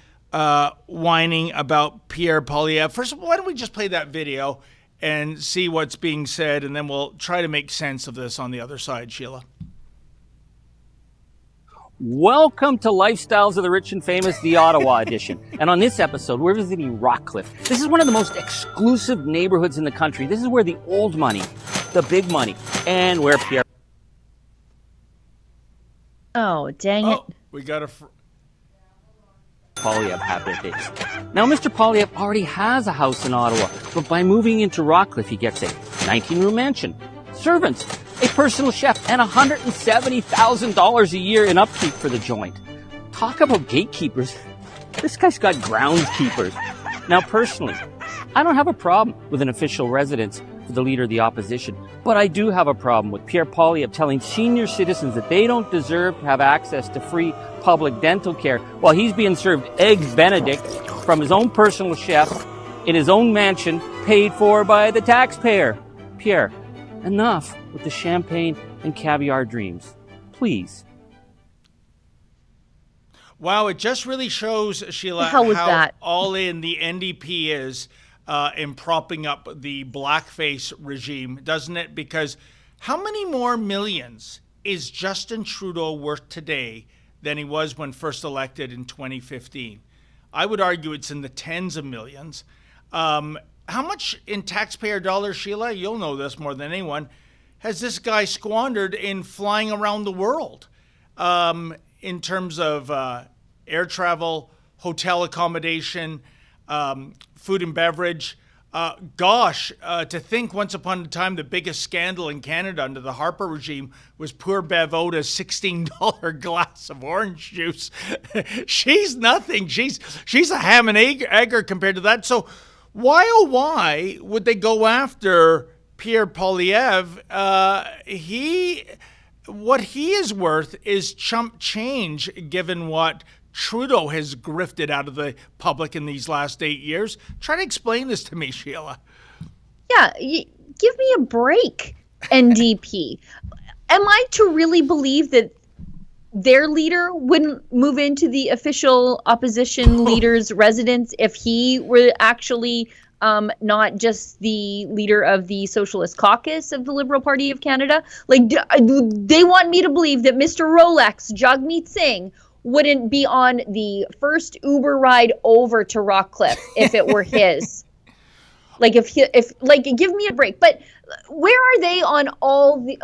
whining about Pierre Poilievre. First of all, why don't we just play that video and see what's being said, and then we'll try to make sense of this on the other side, Sheila. Welcome to Lifestyles of the Rich and Famous, the Ottawa edition. And on this episode, we're visiting Rockcliffe. This is one of the most exclusive neighborhoods in the country. This is where the old money, the big money, and where Pierre... Oh, dang it. We got a... Poilievre have their days. Now, Mr. Poilievre already has a house in Ottawa, but by moving into Rockcliffe, he gets a 19-room mansion, servants, a personal chef, and $170,000 a year in upkeep for the joint. Talk about gatekeepers. This guy's got groundskeepers. Now, personally, I don't have a problem with an official residence for the leader of the opposition, but I do have a problem with Pierre Poilievre telling senior citizens that they don't deserve to have access to free public dental care while he's being served Eggs Benedict from his own personal chef in his own mansion paid for by the taxpayer. Pierre, enough with the champagne and caviar dreams. Please. Wow, it just really shows, Sheila, How how all in the NDP is in propping up the blackface regime, doesn't it? Because how many more millions is Justin Trudeau worth today than he was when first elected in 2015? I would argue it's in the tens of millions. How much in taxpayer dollars, Sheila, you'll know this more than anyone, has this guy squandered in flying around the world in terms of air travel, hotel accommodation, food and beverage? To think once upon a time the biggest scandal in Canada under the Harper regime was poor Bev Oda's $16 glass of orange juice. She's nothing. She's a ham and egger compared to that. So why would they go after Pierre Poilievre? What he is worth is chump change given what Trudeau has grifted out of the public in these last 8 years. Try to explain this to me, Sheila. Yeah, give me a break, NDP. Am I to really believe that their leader wouldn't move into the official opposition leader's residence if he were actually not just the leader of the Socialist Caucus of the Liberal Party of Canada? Like, they want me to believe that Mr. Rolex, Jagmeet Singh, wouldn't be on the first Uber ride over to Rockcliffe if it were his. Give me a break. But where are they on all the,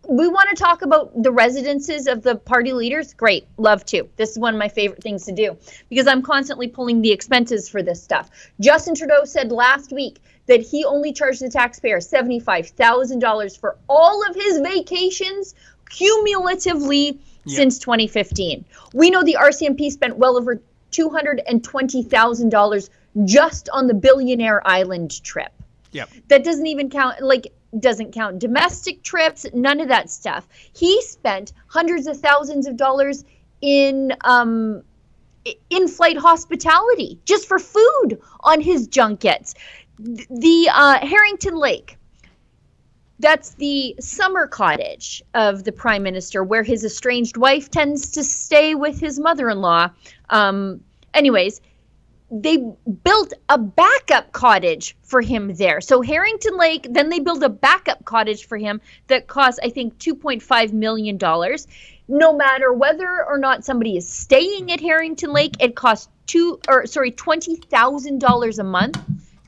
we want to talk about the residences of the party leaders? Great, love to. This is one of my favorite things to do because I'm constantly pulling the expenses for this stuff. Justin Trudeau said last week that he only charged the taxpayer $75,000 for all of his vacations cumulatively since 2015. We know the RCMP spent well over $220,000 just on the billionaire island trip. Yep. That doesn't even count, doesn't count domestic trips, none of that stuff. He spent hundreds of thousands of dollars in in-flight hospitality just for food on his junkets. The Harrington Lake, that's the summer cottage of the Prime Minister where his estranged wife tends to stay with his mother-in-law. Anyways, they built a backup cottage for him there. So Harrington Lake, then they built a backup cottage for him that cost, I think, $2.5 million. No matter whether or not somebody is staying at Harrington Lake, it costs $20,000 a month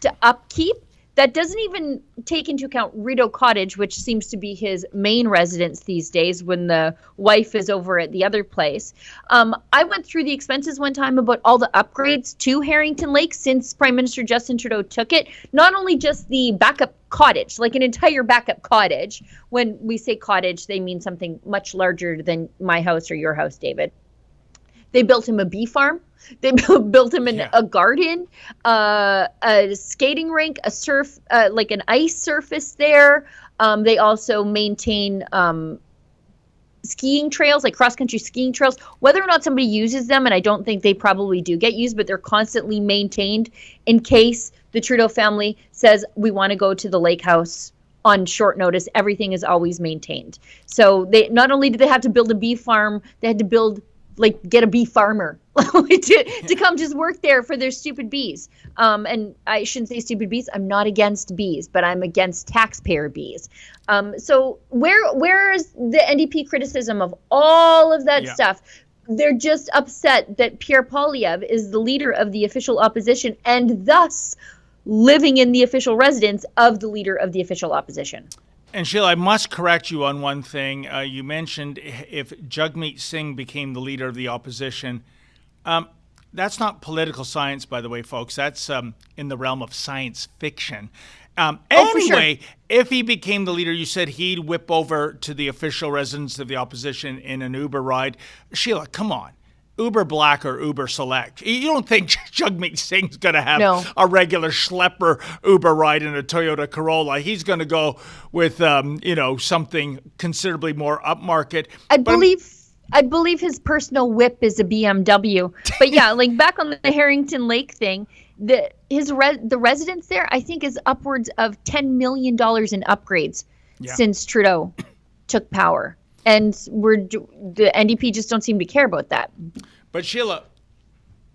to upkeep. That doesn't even take into account Rideau Cottage, which seems to be his main residence these days when the wife is over at the other place. I went through the expenses one time about all the upgrades to Harrington Lake since Prime Minister Justin Trudeau took it. Not only just the backup cottage, like an entire backup cottage. When we say cottage, they mean something much larger than my house or your house, David. They built him a bee farm. They built him a garden, a skating rink, a like an ice surface there. They also maintain skiing trails, like cross-country skiing trails. Whether or not somebody uses them, and I don't think they probably do get used, but they're constantly maintained in case the Trudeau family says, we want to go to the lake house on short notice. Everything is always maintained. So they not only did they have to build a bee farm, they had to get a bee farmer to come just work there for their stupid bees. And I shouldn't say stupid bees. I'm not against bees, but I'm against taxpayer bees. So where is the NDP criticism of all of that stuff? They're just upset that Pierre Poilievre is the leader of the official opposition and thus living in the official residence of the leader of the official opposition. And Sheila, I must correct you on one thing. You mentioned if Jagmeet Singh became the leader of the opposition. That's not political science, by the way, folks. That's in the realm of science fiction. Anyway, if he became the leader, you said he'd whip over to the official residence of the opposition in an Uber ride. Sheila, come on. Uber Black or Uber Select. You don't think Jagmeet Singh's going to have a regular schlepper Uber ride in a Toyota Corolla. He's going to go with, something considerably more upmarket. I believe his personal whip is a BMW. But yeah, like back on the Harrington Lake thing, the residence there, I think, is upwards of $10 million in upgrades since Trudeau took power. And the NDP just don't seem to care about that. But Sheila,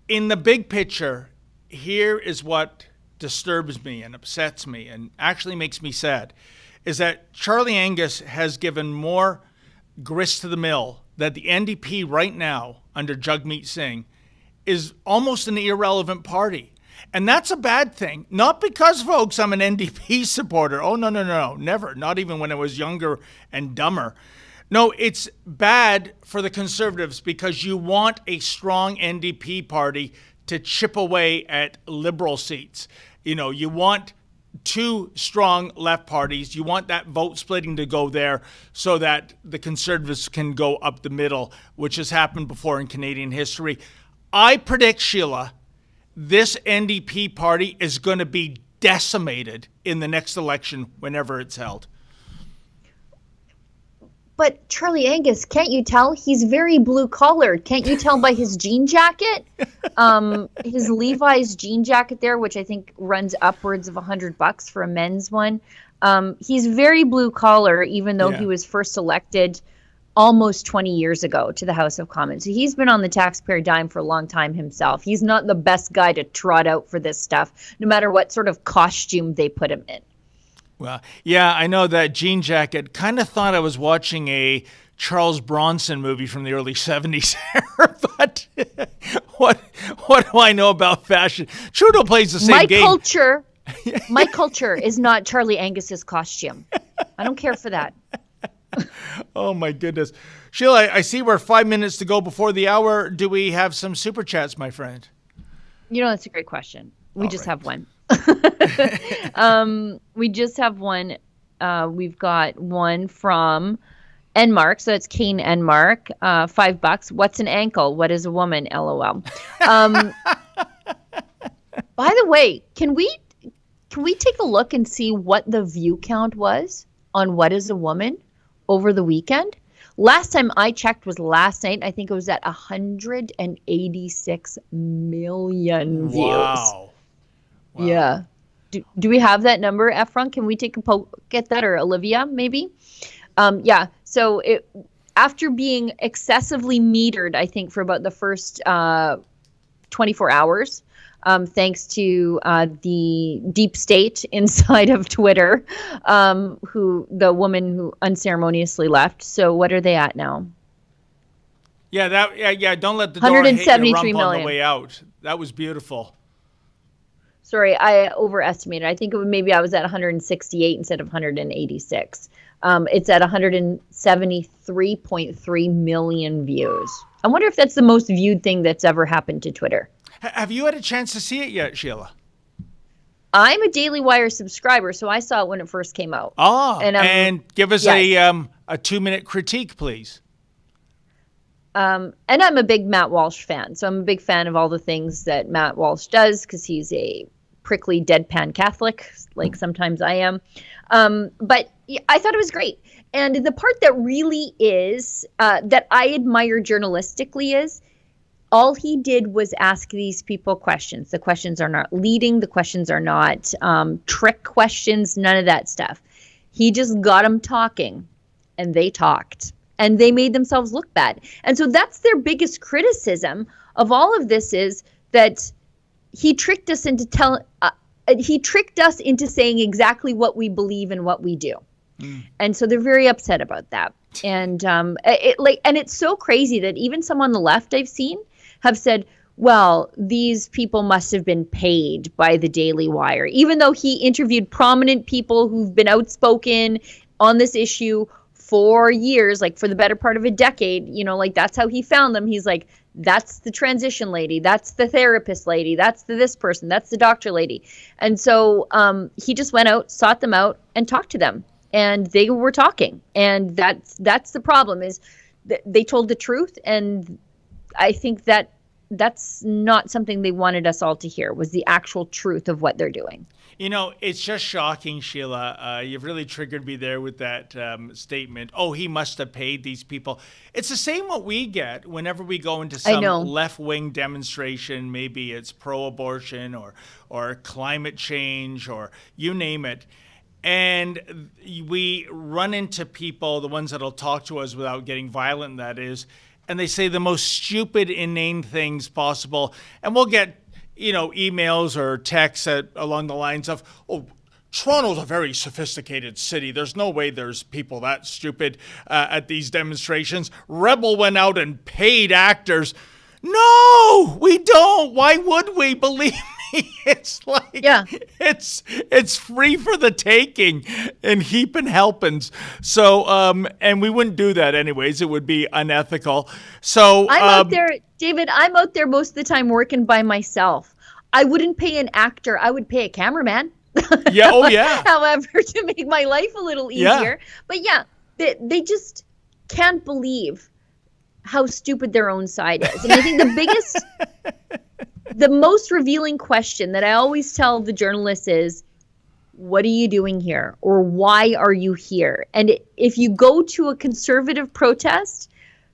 in the big picture, here is what disturbs me and upsets me and actually makes me sad, is that Charlie Angus has given more grist to the mill that the NDP right now, under Jagmeet Singh, is almost an irrelevant party. And that's a bad thing. Not because, folks, I'm an NDP supporter. Oh, no, never. Not even when I was younger and dumber. No, it's bad for the Conservatives because you want a strong NDP party to chip away at Liberal seats. You want two strong left parties. You want that vote splitting to go there so that the Conservatives can go up the middle, which has happened before in Canadian history. I predict, Sheila, this NDP party is going to be decimated in the next election whenever it's held. But Charlie Angus, can't you tell? He's very blue-collared. Can't you tell by his jean jacket? His Levi's jean jacket there, which I think runs upwards of $100 for a men's one. He's very blue-collar, even though he was first elected almost 20 years ago to the House of Commons. So he's been on the taxpayer dime for a long time himself. He's not the best guy to trot out for this stuff, no matter what sort of costume they put him in. Well, yeah, I know that jean jacket. Kind of thought I was watching a Charles Bronson movie from the early 70s. But what do I know about fashion? Trudeau plays the same game. My culture is not Charlie Angus's costume. I don't care for that. Oh, my goodness. Sheila, I see we're 5 minutes to go before the hour. Do we have some super chats, my friend? That's a great question. We just have one. We just have one. We've got one from Enmark, so it's Kane Enmark, $5. What's an ankle? What is a woman? LOL. By the way, can we take a look and see what the view count was on What is a Woman over the weekend? Last time I checked was last night. I think it was at 186 million views. Wow. Yeah. Do we have that number, Efron? Can we take a poke at that, or Olivia, maybe? Yeah. So after being excessively metered, I think, for about the first 24 hours, thanks to the deep state inside of Twitter, the woman who unceremoniously left. So what are they at now? Yeah, don't let the door hit your rump on the way out. That was beautiful. Sorry, I overestimated. I think maybe I was at 168 instead of 186. It's at 173.3 million views. I wonder if that's the most viewed thing that's ever happened to Twitter. Have you had a chance to see it yet, Sheila? I'm a Daily Wire subscriber, so I saw it when it first came out. And give us a 2-minute critique, please. And I'm a big Matt Walsh fan, so I'm a big fan of all the things that Matt Walsh does, because he's a prickly deadpan Catholic, like sometimes I am. But I thought it was great. And the part that really is, that I admire journalistically, is all he did was ask these people questions. The questions are not leading. The questions are not trick questions, none of that stuff. He just got them talking, and they talked. And they made themselves look bad. And so that's their biggest criticism of all of this, is that he tricked us into saying exactly what we believe and what we do. And so they're very upset about that. And and it's so crazy that even some on the left I've seen have said, well, these people must have been paid by the Daily Wire, even though he interviewed prominent people who've been outspoken on this issue for years, like for the better part of a decade. Like that's how he found them. He's like, that's the transition lady, that's the therapist lady, that's this person, that's the doctor lady. And so he just went out, sought them out, and talked to them, and they were talking. And that's the problem, is that they told the truth. And I think that's not something they wanted us all to hear, was the actual truth of what they're doing. It's just shocking, Sheila. You've really triggered me there with that statement. Oh, he must have paid these people. It's the same what we get whenever we go into some left-wing demonstration. Maybe it's pro-abortion or climate change, or you name it. And we run into people, the ones that'll talk to us without getting violent, that is, and they say the most stupid, inane things possible. And we'll get emails or texts along the lines of, oh, Toronto's a very sophisticated city. There's no way there's people that stupid at these demonstrations. Rebel went out and paid actors. No, we don't. Why would we? Believe me, it's like, it's free for the taking and heaping helpings. So, and we wouldn't do that anyways. It would be unethical. So I'm out there, David, I'm out there most of the time working by myself. I wouldn't pay an actor. I would pay a cameraman. Yeah. Oh, yeah. However, to make my life a little easier. Yeah. But yeah, they just can't believe how stupid their own side is. And I think the most revealing question that I always tell the journalists is, what are you doing here? Or why are you here? And if you go to a conservative protest,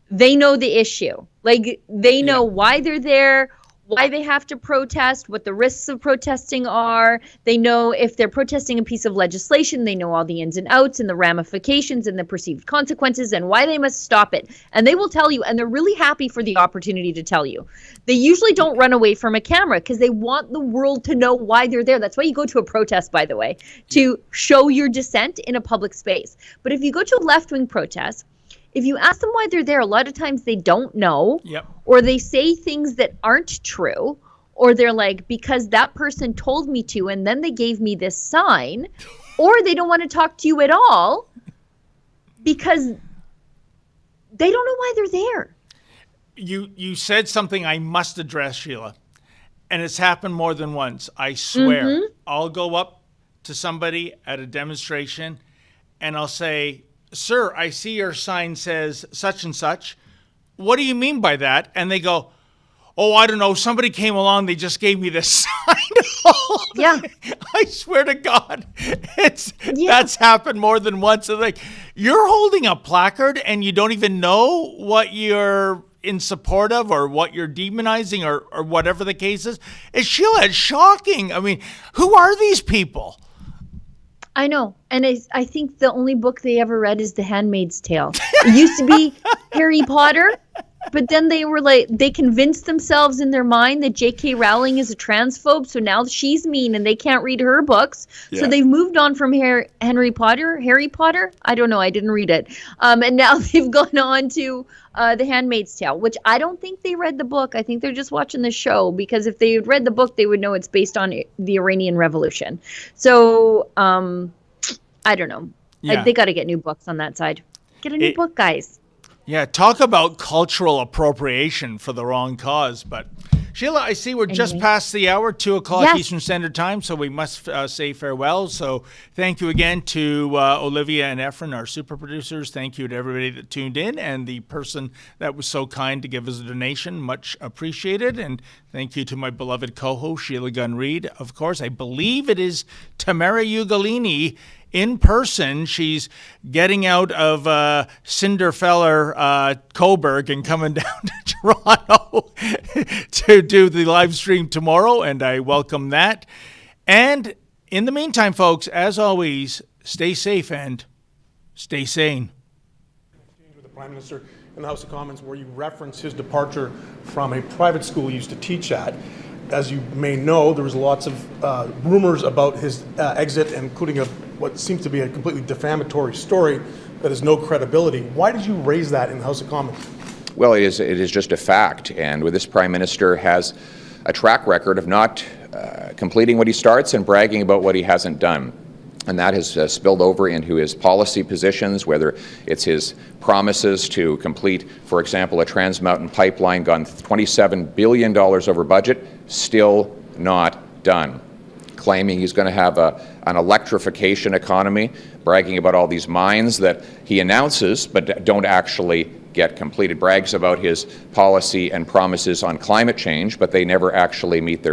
they know the issue. Like, they know why they're there, why they have to protest, what the risks of protesting are. They know if they're protesting a piece of legislation, they know all the ins and outs and the ramifications and the perceived consequences and why they must stop it. And they will tell you, and they're really happy for the opportunity to tell you. They usually don't run away from a camera because they want the world to know why they're there. That's why you go to a protest, by the way, to show your dissent in a public space. But if you go to a left-wing protest, if you ask them why they're there, a lot of times they don't know, or they say things that aren't true, or they're like, because that person told me to, and then they gave me this sign, or they don't want to talk to you at all because they don't know why they're there. You said something I must address, Sheila, and it's happened more than once. I swear. I'll go up to somebody at a demonstration and I'll say, sir, I see your sign says such and such. What do you mean by that? And they go, oh, I don't know. Somebody came along. They just gave me this sign. Yeah. I swear to God, that's happened more than once. It's like, you're holding a placard and you don't even know what you're in support of or what you're demonizing or whatever the case is. Sheila, it's shocking. I mean, who are these people? I know. And I think the only book they ever read is The Handmaid's Tale. It used to be Harry Potter, but then they convinced themselves in their mind that J.K. Rowling is a transphobe, so now she's mean and they can't read her books. Yeah. So they've moved on from Harry Potter. I don't know. I didn't read it. And now they've gone on to The Handmaid's Tale, which I don't think they read the book. I think they're just watching the show, because if they had read the book, they would know it's based on the Iranian Revolution. So I don't know. Yeah. They got to get new books on that side. Get a new book, guys. Yeah, talk about cultural appropriation for the wrong cause. But Sheila, I see we're just past the hour, 2:00 Yes. Eastern Standard Time, so we must say farewell. So thank you again to Olivia and Efren, our super producers. Thank you to everybody that tuned in, and the person that was so kind to give us a donation. Much appreciated. And thank you to my beloved co-host, Sheila Gunn-Reid. Of course, I believe it is Tamara Ugolini in person. She's getting out of Cinderfeller Coburg and coming down to Toronto to do the live stream tomorrow, and I welcome that. And in the meantime, folks, as always, stay safe and stay sane. With the Prime Minister in the House of Commons, where you reference his departure from a private school he used to teach at. As you may know, there was lots of rumors about his exit, including what seems to be a completely defamatory story that has no credibility. Why did you raise that in the House of Commons? Well, it is just a fact, and this Prime Minister has a track record of not completing what he starts and bragging about what he hasn't done. And that has spilled over into his policy positions, whether it's his promises to complete, for example, a Trans Mountain pipeline gone $27 billion over budget, still not done. Claiming he's going to have an electrification economy, bragging about all these mines that he announces but don't actually get completed. Brags about his policy and promises on climate change, but they never actually meet their